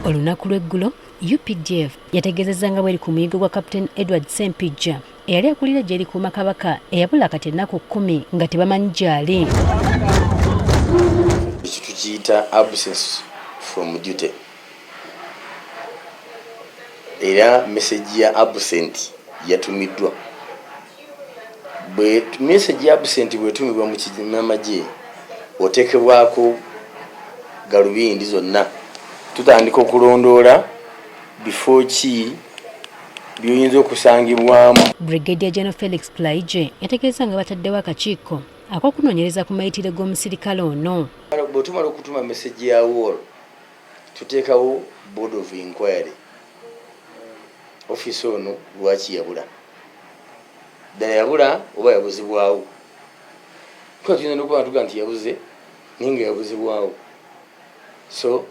Olunaku lw'eggulo UPDF yategeezezza nga bw'eri ku muyigo gwa Captain Edward Ssempijja eyali akulira eggye erikuuma Kabaka eyabula kati ennaku 10 nga tebamanyi gy'ali. Ekyo tukiyita absence from duty. Era message ya absent yatumiddwa. Message ya absent bwetumibwa mu kinnamagye oteekebwako galubindi zonna. Tutandika okulondoola before ki by'oyinza okusangibwamu. Brigadier General Felix Plaije yategeeza nga bataddewo akakiiko ak'okunoonyereza ku mayitire g'omusirikale ono. Bwe tumala okutuma message ya war tuteekawo board of inquiry. Office ono lwaki yabula? Ddala yabula oba yabuzibwawo? Kuba tuyinza n'okuba tuga nti yabuze naye nga yabuzibwawo. So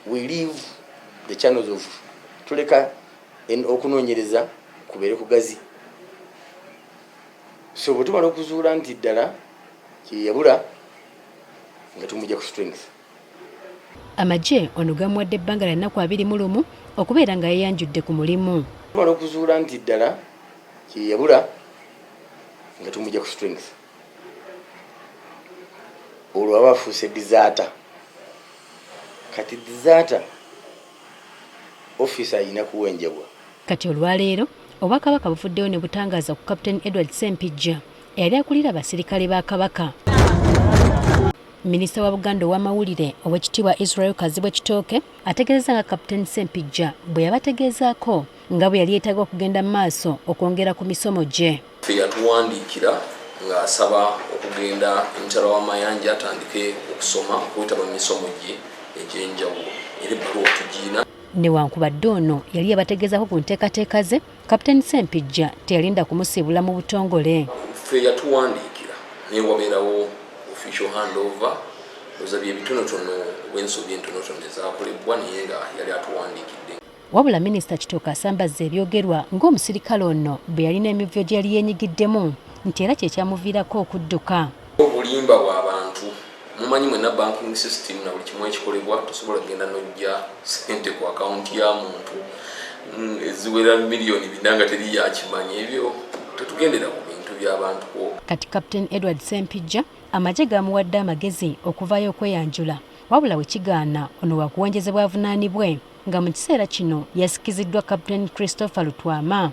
we leave the channels of tuleka okunoonyereza kubeere kugazi. So bwe tumala okuzuula nti ddala yabula nga tumujja ku strength. Amagye ono gamuwadde ebbanga lya nnaku 21 okubeera nga yeeyanjudde ku mulimu. Tumala okuzuula nti ddala yabula nga tumujja ku strength. Olwo aba afuuse disaata. Kati disaata officer ayina kuwenjebwa. Kati olwaleero obwakabaka buvuddeyo ne butangaaza ku Captain Edward Ssempijja eyali akulira abasirikale ba Kabaka. Minisita wa Buganda ow'amawulire Oweekitiibwa Israel Kazibwe Kitooke ategeezezza nga Captain Ssempijja bwe yabategeezaako nga bwe yali yeetaaga okugenda mu maaso okwongera ku misomo gye. Ffe yatuwandiikira ng'asaba okugenda emitala w'amayanja atandike okusoma okuyitaba mu misomo gye egy'enjawulo era ebbaluwa tugiina. Newankubadde ono yali yabategeezako ku nteekateeka ze, Captain Ssempijja teyalinda kumusiibula mu butongole. Ffe yatuwandiikira naye wabeerawo official handover oza byebitonotono obw'ensobi entonotono ezaakolebwa naye nga yali atuwandiikidde. Wabula Minisita Kitooke asambazza ebyogerwa ng'omusirikale ono bwe yalina emivyo gye yali yeenyigiddemu nti era kye kyamuviirako okudduka. Obulimba bw'abantu mumanyi mwenna banking system na buli kimu ekikolebwa tosobola kugenda n'ojja ssente ku akawunti ya muntu eziwera miliyoni 4 nga teri yakimanyi. Ebyo tetugendera ku bintu by'abantu. Kati Captain Edward Ssempijja amagye gamuwadde amagezi okuvaayo okweyanjula wabula we kigaana ono wakuwonjezebwa avunaanibwe nga mu kiseera kino yasikiziddwa Captain Christopher Lutwama.